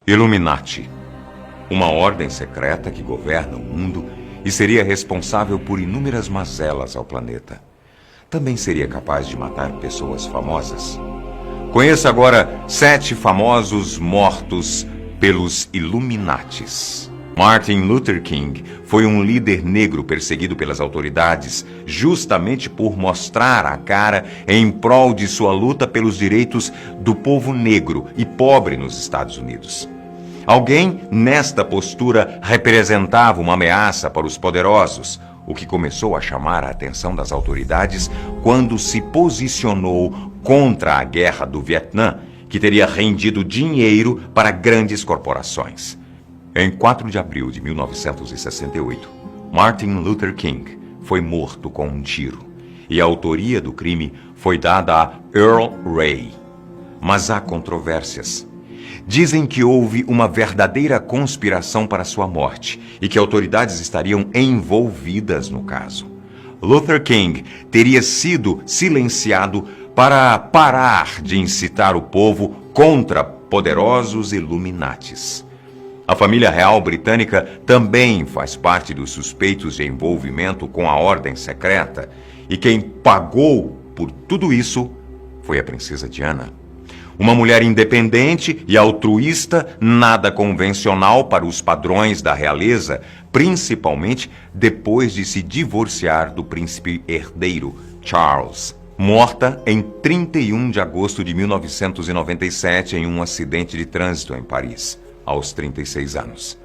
Illuminati, uma ordem secreta que governa o mundo e seria responsável por inúmeras mazelas ao planeta. Também seria capaz de matar pessoas famosas. Conheça agora 7 famosos mortos pelos Illuminatis. Martin Luther King foi um líder negro perseguido pelas autoridades justamente por mostrar a cara em prol de sua luta pelos direitos do povo negro e pobre nos Estados Unidos. Alguém nesta postura representava uma ameaça para os poderosos, o que começou a chamar a atenção das autoridades quando se posicionou contra a guerra do Vietnã, que teria rendido dinheiro para grandes corporações. Em 4 de abril de 1968, Martin Luther King foi morto com um tiro, e a autoria do crime foi dada a Earl Ray. Mas há controvérsias. Dizem que houve uma verdadeira conspiração para sua morte e que autoridades estariam envolvidas no caso. Luther King teria sido silenciado para parar de incitar o povo contra poderosos Illuminatis. A família real britânica também faz parte dos suspeitos de envolvimento com a ordem secreta, e quem pagou por tudo isso foi a princesa Diana. Uma mulher independente e altruísta, nada convencional para os padrões da realeza, principalmente depois de se divorciar do príncipe herdeiro Charles. Morta em 31 de agosto de 1997 em um acidente de trânsito em Paris, aos 36 anos.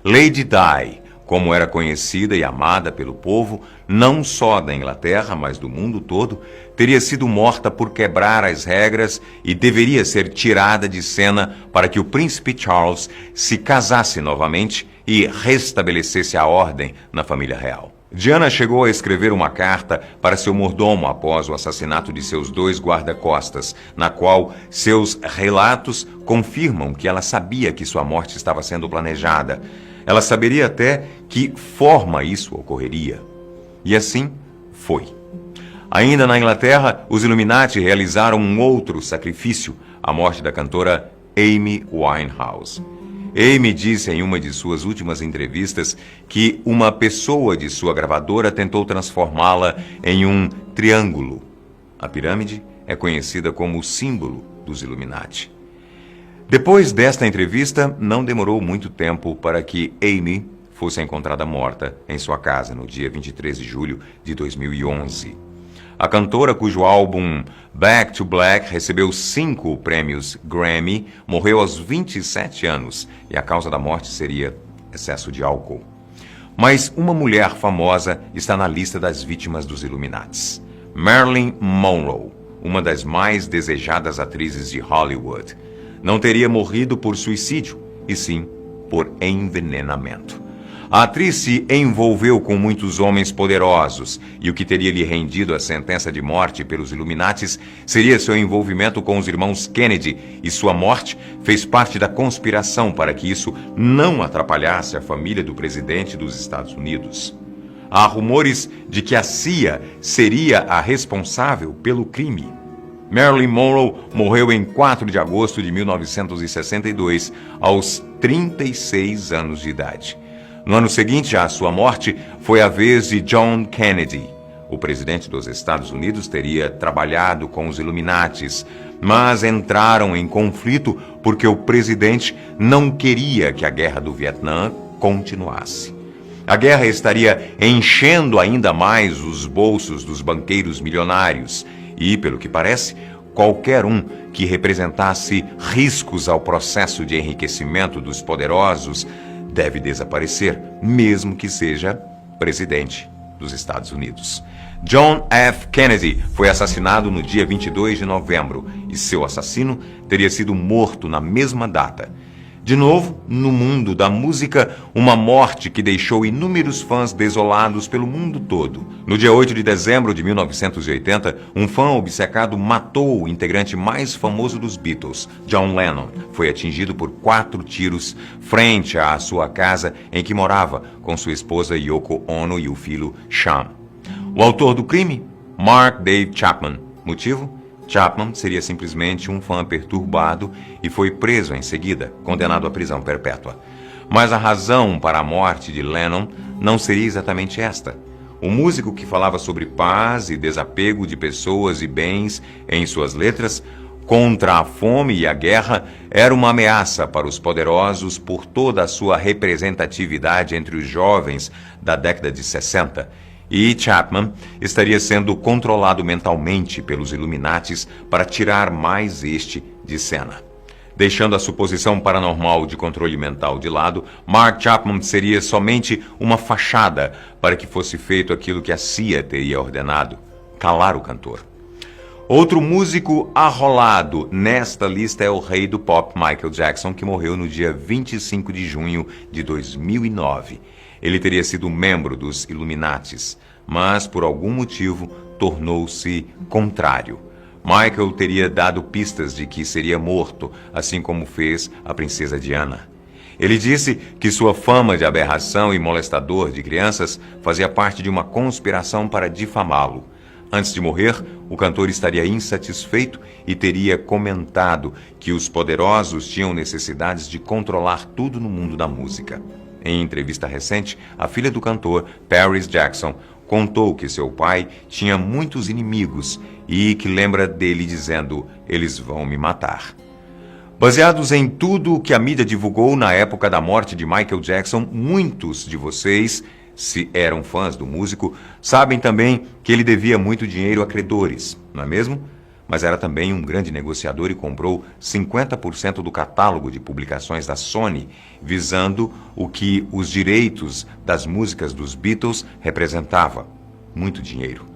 Lady Di, como era conhecida e amada pelo povo, não só da Inglaterra, mas do mundo todo, teria sido morta por quebrar as regras e deveria ser tirada de cena para que o príncipe Charles se casasse novamente e restabelecesse a ordem na família real. Diana chegou a escrever uma carta para seu mordomo após o assassinato de seus 2 guarda-costas, na qual seus relatos confirmam que ela sabia que sua morte estava sendo planejada. Ela saberia até que forma isso ocorreria. E assim foi. Ainda na Inglaterra, os Illuminati realizaram um outro sacrifício, a morte da cantora Amy Winehouse. Amy disse em uma de suas últimas entrevistas que uma pessoa de sua gravadora tentou transformá-la em um triângulo. A pirâmide é conhecida como o símbolo dos Illuminati. Depois desta entrevista, não demorou muito tempo para que Amy fosse encontrada morta em sua casa no dia 23 de julho de 2011. A cantora, cujo álbum Back to Black recebeu 5 prêmios Grammy, morreu aos 27 anos e a causa da morte seria excesso de álcool. Mas uma mulher famosa está na lista das vítimas dos Illuminatis. Marilyn Monroe, uma das mais desejadas atrizes de Hollywood, não teria morrido por suicídio, e sim por envenenamento. A atriz se envolveu com muitos homens poderosos, e o que teria lhe rendido a sentença de morte pelos Illuminatis seria seu envolvimento com os irmãos Kennedy, e sua morte fez parte da conspiração para que isso não atrapalhasse a família do presidente dos Estados Unidos. Há rumores de que a CIA seria a responsável pelo crime. Marilyn Monroe morreu em 4 de agosto de 1962, aos 36 anos de idade. No ano seguinte à sua morte, foi a vez de John Kennedy. O presidente dos Estados Unidos teria trabalhado com os Illuminatis, mas entraram em conflito porque o presidente não queria que a guerra do Vietnã continuasse. A guerra estaria enchendo ainda mais os bolsos dos banqueiros milionários e, pelo que parece, qualquer um que representasse riscos ao processo de enriquecimento dos poderosos deve desaparecer, mesmo que seja presidente dos Estados Unidos. John F. Kennedy foi assassinado no dia 22 de novembro e seu assassino teria sido morto na mesma data. De novo, no mundo da música, uma morte que deixou inúmeros fãs desolados pelo mundo todo. No dia 8 de dezembro de 1980, um fã obcecado matou o integrante mais famoso dos Beatles, John Lennon. Foi atingido por 4 tiros frente à sua casa em que morava com sua esposa Yoko Ono e o filho Sean. O autor do crime? Mark Dave Chapman. Motivo? Chapman seria simplesmente um fã perturbado e foi preso em seguida, condenado à prisão perpétua. Mas a razão para a morte de Lennon não seria exatamente esta. O músico que falava sobre paz e desapego de pessoas e bens em suas letras contra a fome e a guerra era uma ameaça para os poderosos por toda a sua representatividade entre os jovens da década de 60. E Chapman estaria sendo controlado mentalmente pelos Illuminatis para tirar mais este de cena. Deixando a suposição paranormal de controle mental de lado, Mark Chapman seria somente uma fachada para que fosse feito aquilo que a CIA teria ordenado: calar o cantor. Outro músico arrolado nesta lista é o rei do pop Michael Jackson, que morreu no dia 25 de junho de 2009. Ele teria sido membro dos Illuminatis, mas por algum motivo tornou-se contrário. Michael teria dado pistas de que seria morto, assim como fez a princesa Diana. Ele disse que sua fama de aberração e molestador de crianças fazia parte de uma conspiração para difamá-lo. Antes de morrer, o cantor estaria insatisfeito e teria comentado que os poderosos tinham necessidades de controlar tudo no mundo da música. Em entrevista recente, a filha do cantor, Paris Jackson, contou que seu pai tinha muitos inimigos e que lembra dele dizendo: "Eles vão me matar". Baseados em tudo o que a mídia divulgou na época da morte de Michael Jackson, muitos de vocês, se eram fãs do músico, sabem também que ele devia muito dinheiro a credores, não é mesmo? Mas era também um grande negociador e comprou 50% do catálogo de publicações da Sony, visando o que os direitos das músicas dos Beatles representava: muito dinheiro.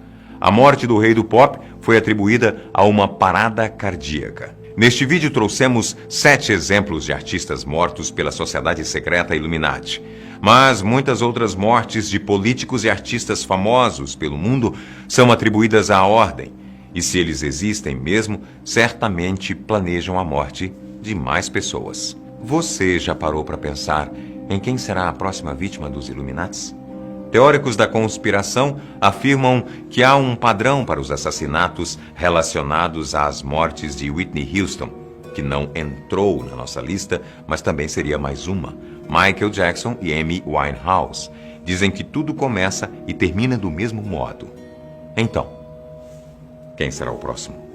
A morte do rei do pop foi atribuída a uma parada cardíaca. Neste vídeo trouxemos 7 exemplos de artistas mortos pela sociedade secreta Illuminati. Mas muitas outras mortes de políticos e artistas famosos pelo mundo são atribuídas à ordem. E se eles existem mesmo, certamente planejam a morte de mais pessoas. Você já parou para pensar em quem será a próxima vítima dos Illuminatis? Teóricos da conspiração afirmam que há um padrão para os assassinatos relacionados às mortes de Whitney Houston, que não entrou na nossa lista, mas também seria mais uma, Michael Jackson e Amy Winehouse. Dizem que tudo começa e termina do mesmo modo. Então, quem será o próximo?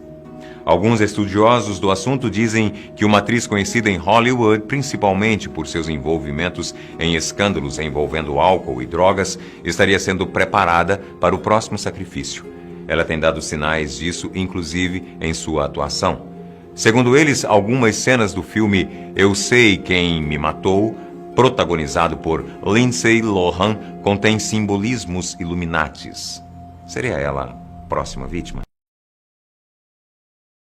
Alguns estudiosos do assunto dizem que uma atriz conhecida em Hollywood, principalmente por seus envolvimentos em escândalos envolvendo álcool e drogas, estaria sendo preparada para o próximo sacrifício. Ela tem dado sinais disso, inclusive em sua atuação. Segundo eles, algumas cenas do filme Eu Sei Quem Me Matou, protagonizado por Lindsay Lohan, contêm simbolismos Illuminatis. Seria ela a próxima vítima?